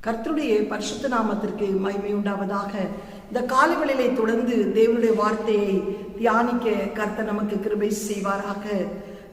கர்த்தருடைய பரிசுத்த நாமத்திற்கு மகிமை உண்டாவதாக. இந்த காலைகளிலே தொடர்ந்து தேவனுடைய வார்த்தையை தியானிக்க கர்த்தர் நமக்கு கிருபை செய்வாராக.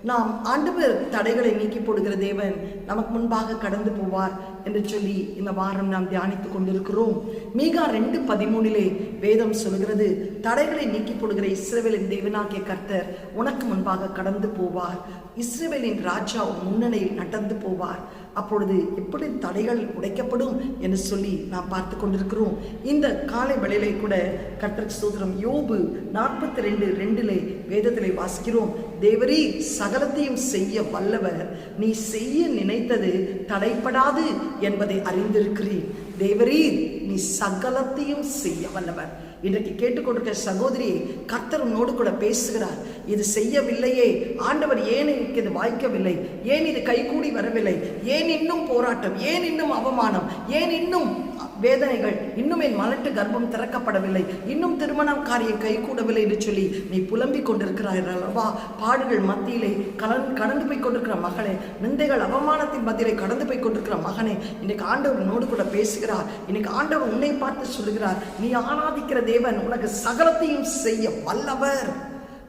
நாம் ஆண்டவர் தடைகளை நீக்கி போடுகிற தேவன் நமக்கு முன்பாக கடந்து போவார் என்று சொல்லி இந்த வாரம் நாம் தியானித்துக் கொண்டிருக்கிறோம். மீகா 2:13 வேதம் சொல்கிறது, தடைகளை நீக்கி போடுகிற இஸ்ரவேலின் தேவனாகிய கர்த்தர் உனக்கு முன்பாக கடந்து போவார், இஸ்ரவேலின் ராஜா முன்னணியில் நடந்து போவார். அப்பொழுது எப்படி தடைகள் உடைக்கப்படும் என்று சொல்லி நாம் பார்த்து கொண்டிருக்கிறோம். இந்த காலை வேளையிலே கூட கர்த்தருக்கு ஸ்தோத்திரம். யோபு 42:2 வேதத்திலே வாசிக்கிறோம், தேவரீ சகலத்தையும் செய்ய வல்லவர், நீ செய்ய நினைத்தது தடைப்படாது என்பதை அறிந்திருக்கிறீர். தேவரீர் நீ சகலத்தையும் செய்ய வல்லவர். இன்றைக்கு கேட்டுக்கொண்டிருக்கிற சகோதரியை கர்த்தர் உன்னோடு கூட பேசுகிறார். இது செய்யவில்லையே ஆண்டவர், ஏன் எனக்கு இது வாய்க்கவில்லை, ஏன் இது கைகூடி வரவில்லை, ஏன் இன்னும் போராட்டம், ஏன் இன்னும் அவமானம், ஏன் இன்னும் வேதனைகள், இன்னும் என் மலட்டு கர்ப்பம் திறக்கப்படவில்லை, இன்னும் திருமணம் காரியம் கைகூடவில்லை என்று சொல்லி நீ புலம்பிக் கொண்டிருக்கிறாய் அல்லவா? பாடுகள் மத்தியிலே கடந்து போய் கொண்டிருக்கிற மகளே, நிந்தைகள் அவமானத்தின் மத்தியிலே கடந்து போய் கொண்டிருக்கிற மகனே, இன்னைக்கு ஆண்டவர் உன்னோடு கூட பேசுகிறார். இன்னைக்கு ஆண்டவர் உன்னை பார்த்து சொல்லுகிறார், நீ ஆராதிக்கிற தேவன் உனக்கு சகலத்தையும் செய்ய வல்லவர்,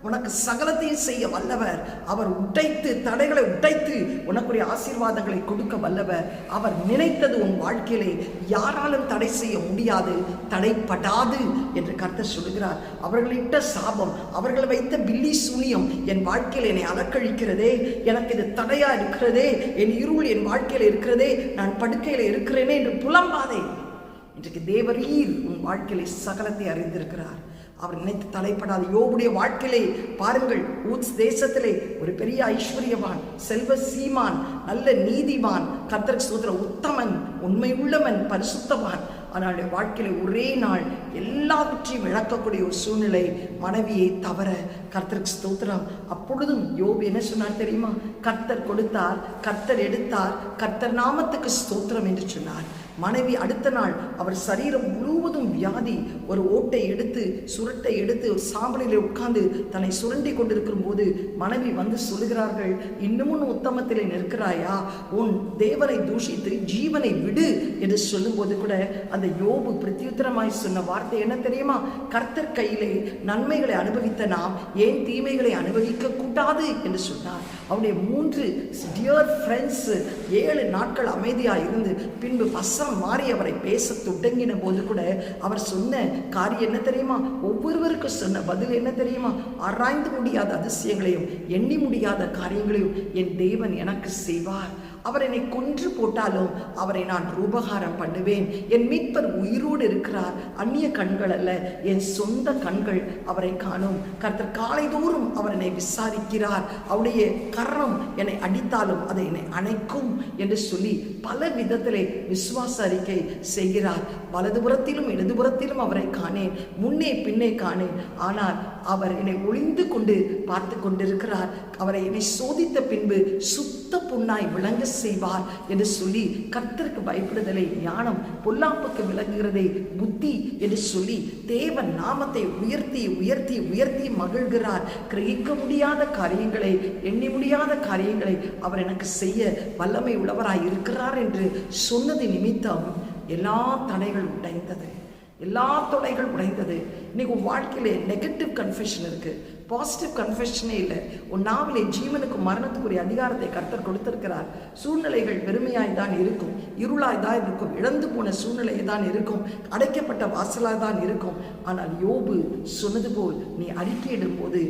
உனக்கு சகலத்தையும் செய்ய வல்லவர். அவர் உடைத்து தடைகளை உடைத்து உனக்குரிய ஆசீர்வாதங்களை கொடுக்க வல்லவர். அவர் நினைத்தது உன் வாழ்க்கையிலே யாராலும் தடை செய்ய முடியாது, தடைப்படாது என்று கர்த்தர் சொல்லுகிறார். அவர்களிட்ட சாபம், அவர்கள் வைத்த பில்லி சூனியம் என் வாழ்க்கையில் என்னை அலக்கழிக்கிறதே, எனக்கு இது தடையா இருக்கிறதே, என் இருள் என் வாழ்க்கையில் இருக்கிறதே, நான் படுக்கையில் இருக்கிறேனே என்று புலம்பாதே. இன்றைக்கு தேவரீர் உன் வாழ்க்கையிலே சகலத்தை அறிந்திருக்கிறார். அவர் நினைத்து தலைப்படாது. யோபுடைய வாழ்க்கையிலே பாருங்கள், ஊத்ஸ் தேசத்திலே ஒரு பெரிய ஐஸ்வர்யவான், செல்வ சீமான், நல்ல நீதிவான், கர்த்தருக்கு ஸ்தோத்திரம், உத்தமன், உண்மை உள்ளவன், பரிசுத்தவான். ஆனால் வாழ்க்கையில ஒரே நாள் எல்லாவற்றையும் இழக்கக்கூடிய ஒரு சூழ்நிலை, மனைவியை தவிர. கர்த்தருக்கு ஸ்தோத்திரம். அப்பொழுதும் யோபு என்ன சொன்னார் தெரியுமா? கர்த்தர் கொடுத்தார், கர்த்தர் எடுத்தார், கர்த்தர் நாமத்துக்கு ஸ்தோத்திரம் என்று சொன்னார். மனைவி அடுத்த நாள் அவர் சரீரம் முழுவதும் வியாதி, ஒரு ஓட்டை எடுத்து சுருட்டை எடுத்து ஒரு சாம்பலிலே உட்கார்ந்து தன்னை சுரண்டி கொண்டிருக்கும் போது மனைவி வந்து சொல்லுகிறார்கள், இன்னமும் உத்தமத்திலே நிற்கிறாயா? உன் தேவனை தூஷித்து ஜீவனை விடு என்று சொல்லும் போது கூட அந்த யோபு பிரத்யுத்தரமாய் சொன்ன வார்த்தை என்ன தெரியுமா? கர்த்தர் கையிலே நன்மைகளை அனுபவித்த நாம் ஏன் தீமைகளை அனுபவிக்க கூடாது என்று சொன்னார். அவருடைய 3 டியர் ஃப்ரெண்ட்ஸ் 7 நாட்கள் அமைதியாக இருந்து பின்பு வசம் மாறி அவரை பேச தொடங்கின போது கூட அவர் சொன்ன காரியம் என்ன தெரியுமா? ஒவ்வொருவருக்கும் சொன்ன பதில் என்ன தெரியுமா? ஆராய்ந்து முடியாத அதிசயங்களையும் எண்ணி முடியாத காரியங்களையும் என் தேவன் எனக்கு செய்வார். அவர் என்னை கொன்று போட்டாலும் அவரை நான் ரூபகாரம் பண்ணுவேன். என் மீட்பர் உயிரோடு இருக்கிறார். அந்நிய கண்கள் அல்ல, என் சொந்த கண்கள் அவரை காணும். கர்த்தர் காலைதோறும் அவர் என்னை விசாரிக்கிறார். அவருடைய கரம் என்னை அடித்தாலும் அதை என்னை அணைக்கும் என்று சொல்லி பல விதத்திலே விசுவாச அறிக்கை செய்கிறார். வலதுபுறத்திலும் இடதுபுறத்திலும் அவரை காணேன், முன்னே பின்னே காணேன், ஆனால் அவர் என்னை ஒளிந்து கொண்டு பார்த்து கொண்டிருக்கிறார். அவரை என்னை சோதித்த பின்பு சுத்த பொன்னாய் விளங்க செய்வார் என்று சொல்லி கர்த்தருக்கு பயப்படுதலை ஞானம், பொல்லாப்புக்கு விளங்குகிறதை புத்தி என்று சொல்லி தேவன் நாமத்தை உயர்த்தி உயர்த்தி உயர்த்தி மகிழ்கிறார். கிரகிக்க முடியாத காரியங்களை, எண்ணி முடியாத காரியங்களை அவர் எனக்கு செய்ய வல்லமை உள்ளவராய் இருக்கிறார் என்று சொன்னது நிமித்தம் எல்லா தடைகள் உடைந்தது, எல்லா தொடைகள் உடைந்தது. இன்னைக்கு உன் வாழ்க்கையிலே நெகட்டிவ் கன்ஃபெஷன் இருக்கு, பாசிட்டிவ் கன்ஃபெஷனே இல்லை. உன் நாவிலே ஜீவனுக்கும் மரணத்துக்குரிய அதிகாரத்தை கர்த்தர் கொடுத்திருக்கிறார். சூழ்நிலைகள் வெறுமையாய் தான் இருக்கும், இருளாய் தான் இருக்கும், இழந்து போன சூழ்நிலை தான் இருக்கும், அடைக்கப்பட்ட வாசலாய் தான் இருக்கும். ஆனால் யோபு சொன்னது போல் நீ அறிக்கையிடும் போது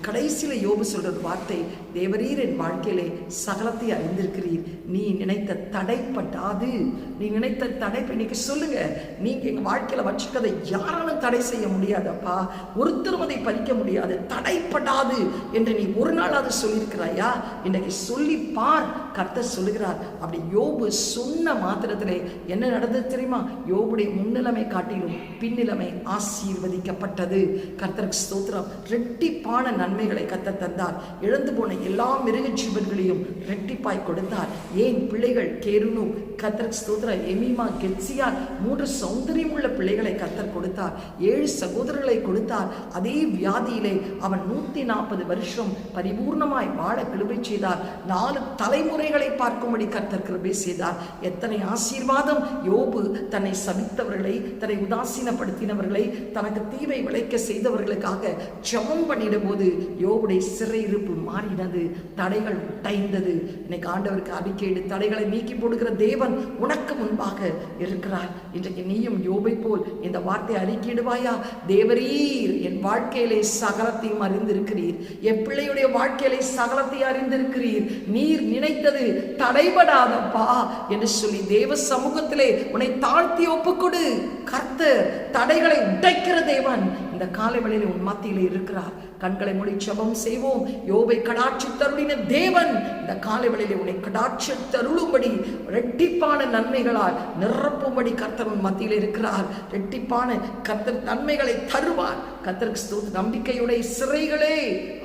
கடைசியில யோபு சொல்றது வார்த்தை, தேவரீர் என் வாழ்க்கையிலே சகலத்தை அறிந்திருக்கிறீர், நீ நினைத்த தடைப்படாது. நீ நினைத்த தடை இன்னைக்கு சொல்லுங்க, நீங்க எங்க வாழ்க்கையில வச்சுக்கதை யாராலும் தடை செய்ய முடியாதப்பா, ஒருத்தரும் அதை பறிக்க முடியாது, தடைப்படாது என்று நீ ஒரு நாளாவது சொல்லியிருக்கிறாயா? இன்னைக்கு சொல்லி பார். கர்த்தர் சொல்லுகிறார். அப்படி யோபு சொன்ன மாத்திரத்திலே என்ன நடந்தது தெரியுமா? யோபுடைய முன்னிலைமை காட்டிலும் பின்னிலைமை ஆசீர்வதிக்கப்பட்டது. கர்த்தருக்கு ஸ்தோத்திரம். ரெட்டிப்பான நன்மைகளை கர்த்தர் தந்தார். இழந்து போன எல்லா மிருக ஜீவன்களையும் ரெட்டிப்பாய் கொடுத்தார். ஏன் பிள்ளைகள் கேருனு கர்த்தர் ஸ்தோத்திரம் எமிமா கெட்சியா 3 சௌந்தரியம் உள்ள பிள்ளைகளை கர்த்தர் கொடுத்தார். 7 சகோதரர்களை கொடுத்தார். அதே வியாதியிலே அவன் 140 வருஷம் பரிபூர்ணமாய் வாழ கிருபை செய்தார். 4 தலைமுறைகளை பார்க்கும்படி கர்த்தர் கிருபை செய்தார். எத்தனை ஆசீர்வாதம்! யோபு தன்னை சபித்தவர்களை, தன்னை உதாசீனப்படுத்தினவர்களை, தனக்கு தீவை விளைக்க செய்தவர்களுக்காக ஜெபம் பண்ணிடும் போது யோபுடைய சிறையிருப்பு மாறினது, தடைகள் உடைந்தது. இன்னைக்கு ஆண்டவருக்கு அறிக்கையிடு. தடைகளை நீக்கி போடுகிற தேவன் உனக்கு முன்பாக இருக்கிறார். இன்றைக்கு நீயும் யோபை போல் இந்த வார்த்தை அறிக்கையிடுவாயா? தேவரீர் என் வாழ்க்கையிலே சகலத்தையும் அறிந்திருக்கிறீர், என் பிள்ளையுடைய வாழ்க்கையிலே சகலத்தையும் அறிந்திருக்கிறீர், நீர் நினைத்தது தடைபடாதப்பா என்று சொல்லி தேவ சமூகத்திலே உன்னை தாழ்த்தி ஒப்புக்கொடு. கர்த்தர் தடைகளை உடைக்கிற தேவன் இந்த காலை வேளையிலே உன் மத்தியிலே இருக்கிறார். கண்களை மூடி ஜெபம் செய்வோம். யோபை கடாட்சி தருளின தேவன் இந்த காலை வேளையிலே உன்னை கடாட்சி தருளும்படி இரட்டிப்பான நன்மைகளால் நிரப்பும்படி கர்த்தர் உன் மத்தியிலே இருக்கிறார். இரட்டிப்பான கர்த்தர் நன்மைகளை தருவார். கர்த்தருக்கு ஸ்தோத்திரம். நம்பிக்கையுடைய சிறைகளே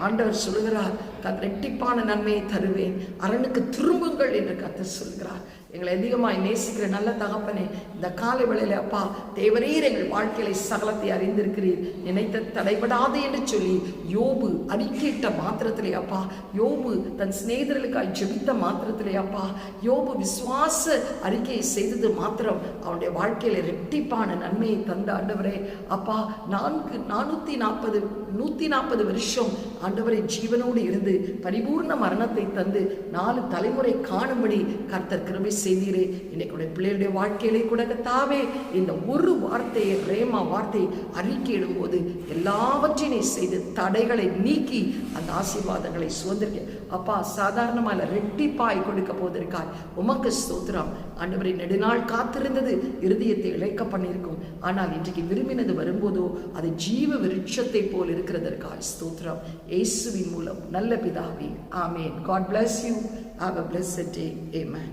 ஆண்டவர் சொல்லுகிறார், கர்த்தர் இரட்டிப்பான நன்மையை தருவேன், அரணுக்கு திரும்புங்கள் என்று கர்த்தர் சொல்கிறார். எங்களை அதிகமாய் நேசிக்கிற நல்ல தகப்பனே, இந்த காலை வேளையிலே அப்பா தேவரீர் எங்கள் வாழ்க்கையில சகலத்தை அறிந்திருக்கிறீர், நினைத்த தடைபடாது என்று சொல்லி யோபு அறிக்கையிட்ட மாத்திரத்திலே அப்பா, யோபு தன் சிநேகிதர்களுக்காய் ஜெபித்த மாத்திரத்திலே அப்பா, யோபு விசுவாச அறிக்கையை செய்தது மாத்திரம் அவனுடைய வாழ்க்கையில இரட்டிப்பான நன்மையை தந்த ஆண்டவரே அப்பா. 140 வருஷம் ஆண்டவரை ஜீவனோடு இருந்து பரிபூர்ண மரணத்தை தந்து 4 தலைமுறை காணும்படி கர்த்தர் கிருபை செய்தீரே. இன்னைக்கு பிள்ளைகளுடைய வாழ்க்கையிலே கூட தாவே இந்த ஒரு வார்த்தையை, ரேமா வார்த்தை அறிக்கையிடும் போது எல்லாவற்றையும் செய்து தடைகளை நீக்கி அந்த ஆசீர்வாதங்களை சுதந்திரிக்க அப்பா சாதாரணமாக ரெட்டிப்பாய் கொடுக்க போவதற்காய் உமக்கு ஸ்தோத்திரம். ஆண்டவரை நெடுநாள் காத்திருந்தது இருதயத்தை இழைக்க பண்ணியிருக்கும். ஆனால் இன்றைக்கு விரும்பினது வரும்போதோ அது ஜீவ விருட்சத்தை போல் இருக்கிறதற்காய் ஸ்தோத்திரம். இயேசுவின் மூலம் நல்ல பிதாவே, ஆமேன். God bless you. Have a blessed day. Amen.